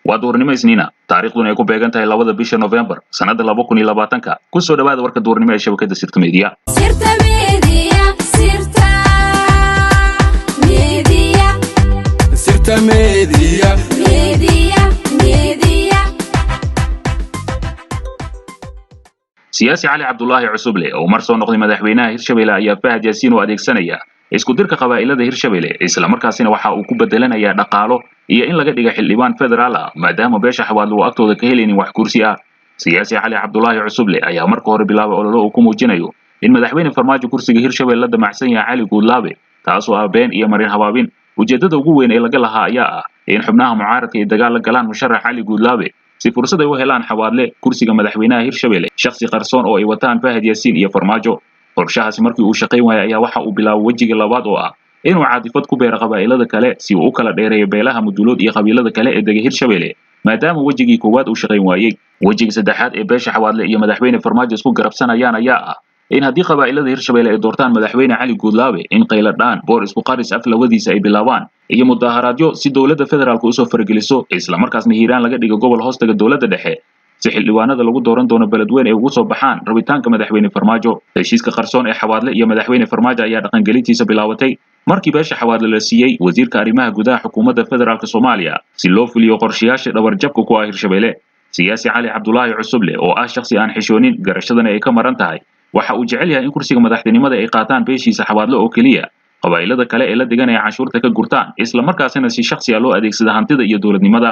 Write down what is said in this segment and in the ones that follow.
waa duurnimo isniina taariikhduna ay ku beegan tahay 2 bisha November sanada 2020 ku soo dhawaada warka duurnimo ee shabakada Sirta Media. siyaasi cali cabdullaahi cusuble oo mar soo noqday madaxweynaha Hirshabelle ayaa Fahad Yaasiin oo adeegsanaya isku dirka qabaa'ilada Hirshabelle isla markaasina waxa uu ku bedelanayaa dhaqaalo iyo in laga dhigo xildhibaan federaal ah maadaama beesha xawaadlo uu agtooda ka helaynin wax kursi ah. siyaasi cali cabdullaahi cusuble ayaa marka hore bilaabay ololo uu ku muujinayo in madaxweyne farmaajo kursiga Hirshabelle la damacsan yahay Cali Guudlaabe taasoo ah been iyo marin habaabin. ujeedada ugu weyn ee laga lahaa ayaa ah in xubnaha mucaaradka ay dagaal la galaan musharax Cali Guudlaabe si fursad ay u helaan xawaadle kursiga madaxweynaha Hirshabelle shakhsi qarsoon oo ay wataan Fahad Yaasiin iyo farmaajo. qorshahaasi markii uu shaqayn waayay ayaa waxa uu bilaabay wajiga labaad oo ah inuu caadifad ku beero qabaa'ilada kale si uu u kala dheereeyo beelaha mudulood iyo qabiilada kale ee dega Hirshabelle maadaama wajigii koowaad uu shaqayn waayay. wajiga saddexaad ee beesha xawaadle iyo madaxweyne farmaajo isku garabsanayaan ayaa ah in haddii qabaa'ilada Hirshabelle ay doortaan madaxweyne Cali Guudlaabe in qayladhaan boor isku qaris af lawadiisa ay bilaabaan iyo mudaharaadyo si dawladda federaalka u soo fargeliso isla markaasna Hiiraan laga dhigo gobol hoostaga dawladda dhexe si xildhibaanada lagu dooran doono beledweyne ay ugu soo baxaan rabitaanka madaxweyne farmaajo. heshiiska qarsoon ee xawaadle iyo madaxweyne farmaajo ayaa dhaqangelintiisa bilaabatay markii beesha xawaadle la siiyay wasiirka arrimaha gudaha xukuumadda federaalka Soomaaliya si loo fuliyo qorshayaasha dhabarjabka ku ah Hirshabelle. siyaasi cali cabdullaahi cusuble oo ah shakhsi aan xishoonin garashadana ay ka maran tahay waxa uu jecel yahay in kursiga madaxtinimada ay qaataan beeshiisa xawaadle oo kaliya qabaa'ilada kale ee la deganaya cashuurta ka gurtaan isla markaasina si shakhsi ah loo adeegsada hantida iyo dawladnimada.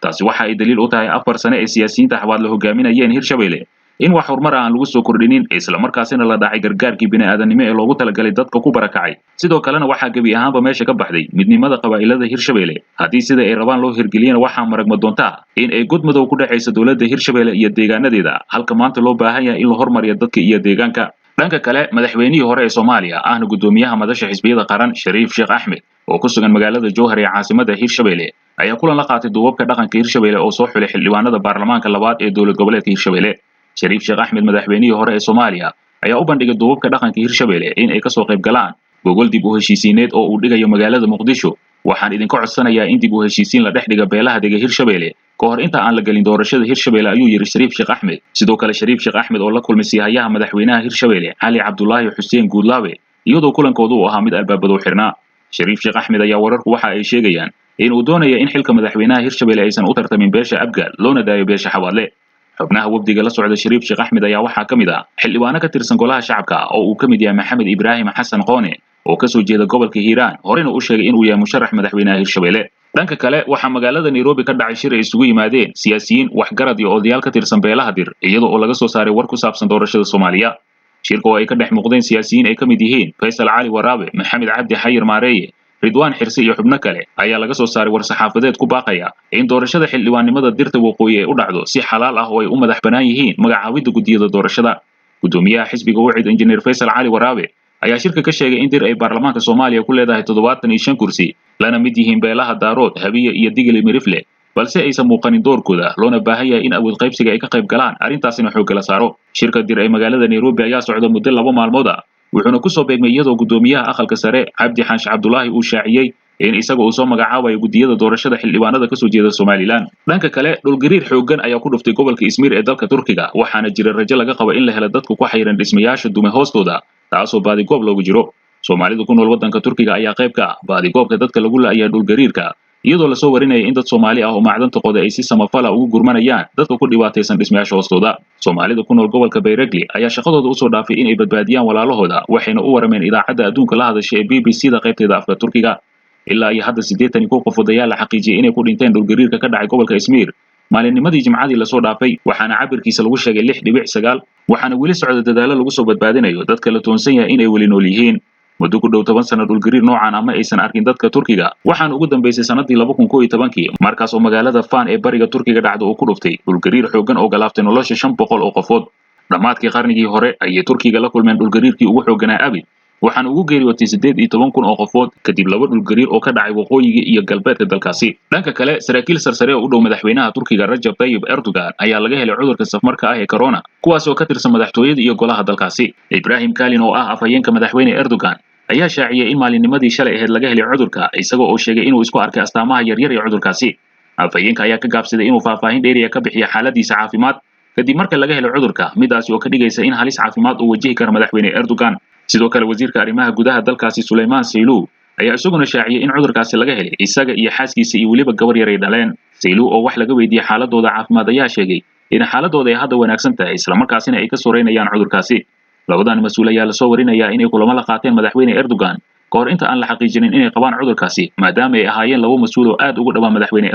taasi waxa ay daliil u tahay 4 sano ee siyaasiyiinta xawaadle hogaaminayeen Hirshabelle in wax horumar aan lagu soo kordhinin isla markaasina la dhacay gargaarkii bini'aadanimo ee loogu talagalay dadka ku barakacay. sidoo kalena waxa gabi ahaanba meesha ka baxday midnimada qabaa'ilada Hirshabelle haddii sida ay rabaan loo hirgeliyana waxa maragma doontaa in ay godmadow ku dhacayso dawladda Hirshabelle iyo deegaanadeeda halka maanta loo baahan yahay in la hormariyo dadka iyo deegaanka. dhanka kale madaxweynihii hore ee Soomaaliya ahna gudoomiyaha madasha xisbiyada qaran Shariif Sheekh Axmed oo ku sugan magaalada Jowhar ee caasimadda Hirshabelle ayaa kulan la qaatay duubabka dhaqanka Hirshabelle oo soo xulay xildhibaanada baarlamaanka labaad ee dawlad goboleedka Hirshabelle. Shariif Sheekh Axmed madaxweynihii hore ee Soomaaliya ayaa u bandhigay duubabka dhaqanka Hirshabelle in ay ka soo qayb galaan gogol dib u heshiisiineed oo uu dhigayo magaalada Muqdisho. waxaan idinka codsanayaa in dib u heshiisiin la dhex dhiga beelaha dega Hirshabelle ka hor inta aan la galin doorashada Hirshabelle ayuu yiri Shariif Sheekh Axmed. sidoo kale Shariif Sheekh Axmed oo la kulmay siyahayaha madaxweynaha Hirshabelle Cali Cabdullaahi Xuseen Guudlaabe iyadoo kulankoodu uu ahaa mid albaabada u xirnaa. Shariif Sheekh Axmed ayaa wararku waxa ay sheegayaan in uu doonayo in xilka madaxweynaha Hirshabelle aysan u tartamin beesha Abgaal loona daayo beesha xawaadle. xubnaha wafdiga la socda Shariif Sheekh Axmed ayaa waxaa ka mid ah xildhibaano ka tirsan golaha shacabka oo uu ka mid yahay Maxamed Ibraahim Xasan Qoone oo ka soo jeeda gobolka Hiiraan horena u sheegay inuu yahay musharax madaxweynaha Hirshabelle. dhanka kale waxaa magaalada Nairobi ka dhacay shir ay isugu yimaadeen siyaasiyiin waxgarad iyo odayaal ka tirsan beelaha dir iyadoo oo laga soo saaray war ku saabsan doorashada Soomaaliya. shirka oo ay ka dhex muuqdeen siyaasiyiin ay ka mid yihiin Faysal Cali Waraabe, Maxamed Cabdi Xayir Maareeye, Ridwaan Xirsi iyo xubno kale ayaa laga soo saaray war saxaafadeed ku baaqaya in doorashada xildhibaanimada dirta waqooyi ay u dhacdo si xalaal ah oo ay u madax banaan yihiin magacaabida gudiyada doorashada. gudoomiyaha xisbiga Wacid Engineer Faysal Cali Waraabe ayaa shirka ka sheegay in dir ay baarlamaanka Soomaaliya ku leedahay 75 kursi lana mid yihiin beelaha Daarood, Habiye iyo Digil Mirifle balse aysan muuqanin doorkooda loona baahan yahay in awood qaybsiga ay ka qayb galaan arrintaasina xoog la saaro. shirka dir ay magaalada Nairobi ayaa socda muddo 2 maalmood ah wuxuuna ku soo beegmay iyadoo gudoomiyaha aqalka sare Cabdi Xaash Cabdullaahi uu shaaciyay in isaga uu soo magacaabayo gudiyada doorashada xildhibaanada ka soo jeeda Soomaaliland. dhanka kale dhulgariir xooggan ayaa ku dhuftay gobolka Izmir ee dalka Turkiga waxaana jira rajo laga qabo in la helo dadku ku xayran dhismayaasha dume hoostooda taasoo baadi goob loogu jiro. Soomaalidu ku nool waddanka Turkiga ayaa qayb ka ah baadi goobka dadka lagu laayahay dhulgariirka iyadoo la soo warinaya in dad Soomaali ah oo macdanta qoda ay si samafala ugu gurmanayaan dadka ku dhibaataysan dhismayaasha hoostooda. Soomaalida ku nool gobolka Bayregli ayaa shaqadooda u soo dhaafay in ay badbaadiyaan walaalahooda waxayna u warameen idaacadda adduunka la hadashay ee BBC-da qaybteeda afka Turkiga. ilaa iyo hadda 82 qofood ayaa la xaqiijiyay inay ku dhinteen dhulgariirka ka dhacay gobolka Izmir maalinnimadii Jimcadii la soo dhaafay waxaana cabirkiisa lagu sheegay 6.9 waxaana weli socda dadaalo lagu soo badbaadinayo dadka la toonsan yahay inay weli nool yihiin. muddo ku dhow 10 sano dhulgariir noocan ama aysan arkin dadka Turkiga waxaana ugu dambeysay sanadii 2011 markaas oo magaalada Van ee bariga Turkiga dhacdo uu ku dhuftay dhulgariir xooggan oo galaaftay nolosha 500 oo qofood. dhamaadkii qarnigii hore ayay Turkiga la kulmeen dhulgariirkii ugu xoogganaa abid waxaana ugu geeriyootay 18 oo qofood kadib 2 dhulgariir oo ka dhacay waqooyiga iyo galbeedka dalkaasi. dhanka kale saraakiil sarsare oo u dhow madaxweynaha Turkiga Rajab Tayyip Erdogan ayaa laga helay cudurka safmarka ah ee corona kuwaas oo ka tirsan madaxtooyada iyo golaha dalkaasi. Ibrahim Kalin oo ah afhayeenka madaxweyne Erdogan ayaa shaaciyay in maalinnimadii shalay ahayd laga helay cudurka isagoo oo sheegay inuu isku arkay astaamaha yaryar ee cudurkaasi. afhayeenka ayaa ka gaabsaday inuu faahfaahin dheeriya ka bixiyo xaaladiisa caafimaad kadib marka laga helo cudurka midaasi oo ka dhigaysa in halis caafimaad uu wajihi karo madaxweyne Erdogan sidoo kale wasiirka arrimaha gudaha dalkaasi Suleymaan Saylu ayaa isaguna shaaciyay in cudurkaasi laga helay isaga iyo xaaskiisa iyo waliba gabar yar ay dhaleen Saylu oo wax laga weydiiyay xaaladooda caafimaad ayaa sheegay in xaaladooda ay hadda wanaagsan tahay isla markaasina ay ka sooreynayaan cudurkaasi labadan mas'uul ayaa la soo warinayaa inay kulamo la qaateen madaxweyne Erdogan kahor inta aan la xaqiijinin inay qabaan cudurkaasi maadaama ay ahaayeen laba mas'uul oo aad ugu dhawaa madaxweyne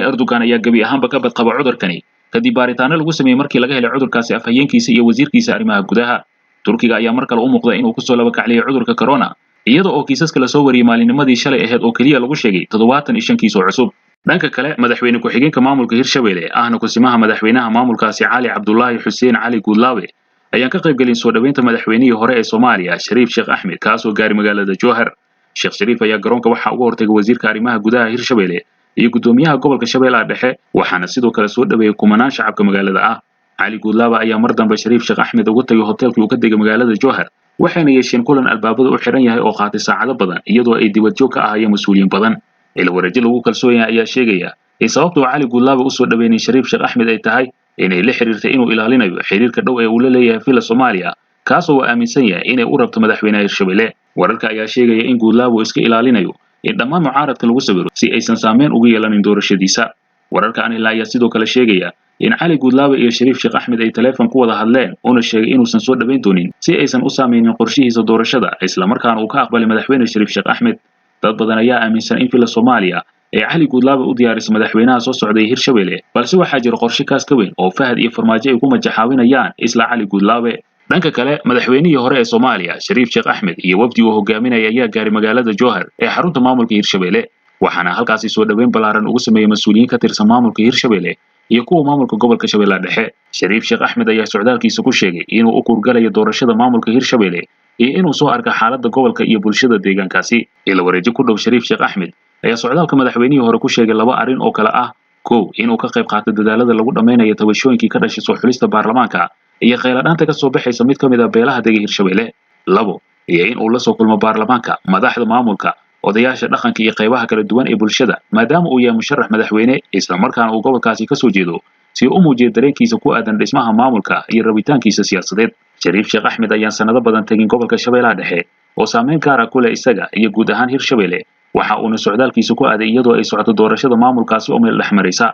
Erdogan ayaa gabi ahaanba ka badqaba cudurkani kadib baaritaano lagu sameeyay markii laga helay cudurkaasi afhayeenkiisa iyo wasiirkiisa arrimaha gudaha Turkiga ayaa mar kale u muuqda inuu ku soo laba kacliyay cudurka corona iyadoo oo kiisaska la soo wariyay maalinimadii shalay ahayd oo kaliya lagu sheegay 75 kiis oo cusub dhanka kale madaxweyne ku-xigeenka maamulka Hirshabelle ahna kusimaha madaxweynaha maamulkaasi Cali Cabdullaahi Xuseen Cali Guudlaawe ayaan ka qayb galin soo dhaweynta madaxweynihii hore ee Soomaaliya Shariif Sheekh Axmed kaas oo gaaray magaalada Jowhar Sheekh Shariif ayaa garoonka waxa ugu hortagay wasiirka arrimaha gudaha Hirshabelle iyo gudoomiyaha gobolka Shabeellaha Dhexe waxaana sidoo kale soo dhaweeyay kumanaan shacabka magaalada ah Cali Guudlaawe ayaa mar dambe Shariif Sheekh Axmed ugu tagay hotelkii uu ka degay magaalada Jowhar waxaana yeesheen kulan albaabada u xiran yahay oo qaatay saacado badan iyadoo ay dibad joog ka ahaayeen mas'uuliyiin badan ila wareejin lagu kalsoon yahay ayaa sheegaya in sababta Cali Guudlaawe u soo dhaweeyay Shariif Sheekh Axmed ay tahay inay la xiriirtay inuu ilaalinayo xiriirka dhow ee uu la leeyahay fila Soomaaliya kaas oo aaminsan yahay inay u rabto madaxweynaha Hirshabelle wararka ayaa sheegaya in Guudlaawe uu iska ilaalinayo in dhammaan mucaaradka lagu sawiro si aysan saameyn ugu yeelanin doorashadiisa wararka aan ilaa ayaa sidoo kale sheegaya in Cali Guudlaawe iyo Shariif Sheekh Axmed ay telefoon ku wada hadleen una sheegay inuusan soo dhaweyn doonin si aysan u saameynin qorshihiisa doorashada isla markaana uu ka aqbalay madaxweyne Shariif Sheekh Axmed dad badan ayaa aaminsan in fila Soomaaliya ee Cali Guudlaawe u diyaarisay madaxweynaha soo socday Hirshabelle balse waxaa jira qorshe kaas ka weyn oo Fahad iyo Farmaajo ay ku majaxaawinayaan isla Cali Guudlaawe dhanka kale madaxweynihii hore ee Soomaaliya Shariif Sheekh Axmed iyo wafdi uu hogaaminayay ayaa gaaray magaalada Jowhar ee xarunta maamulka Hirshabelle waxaana halkaasi soo dhaweyn balaaran ugu sameeyay mas'uuliyiin ka tirsan maamulka Hirshabelle iyo kuwa maamulka gobolka Shabeellaha Dhexe Shariif Sheekh Axmed ayaa socdaalkiisa ku sheegay inuu u kurgalayo doorashada maamulka Hirshabelle iyo inuu soo arko xaaladda gobolka iyo bulshada deegaankaasi ila wareejin ku dhow Shariif Sheekh Axmed ayaa socdaalka madaxweynihii hore ku sheegay laba arrin oo kala ah kow inuu ka qayb qaato dadaalada lagu dhameynayo tabashooyinkii ka dhashay soo xulista baarlamaanka iyo kheyladhaanta ka soo baxaysa mid ka mid ah beelaha dega Hirshabelle labo iyo in uu la soo kulmo baarlamaanka madaxda maamulka odayaasha dhaqanka iyo qaybaha kala duwan ee bulshada maadaama uu yahay musharax madaxweyne isla markaana uu gobolkaasi ka soo jeedo si uu u muujiyo dareenkiisa ku aadan dhismaha maamulka iyo rabitaankiisa siyaasadeed Shariif Sheekh Axmed ayaa sanado badan tagin gobolka Shabeellaha Dhexe oo saameyn gaar ah ku leh isaga iyo guud ahaan Hirshabelle waxa uuna socdaalkiisa ku aaday iyadoo ay socoto doorashada maamulkaasi oo meel dhex maraysa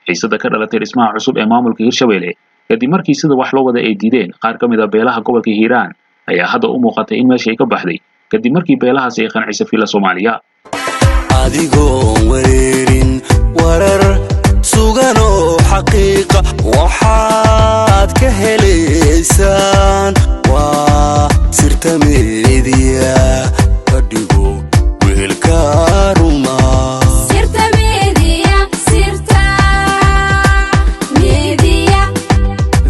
xiisada ka dhalatay dhismaha cusub ee maamulka Hirshabelle kadib markii sida wax loo wada ay diideen qaar ka mid ah beelaha gobolka Hiiraan ayaa hadda u muuqatay in meesha ay ka baxday kadib markii beelahaasi ay qancisay fila Soomaaliya adigoo wareerin warar sugan oo xaqiiqa waxaad ka helaysaan waa sirta media adigo weelka ruma sirta media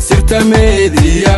sirta media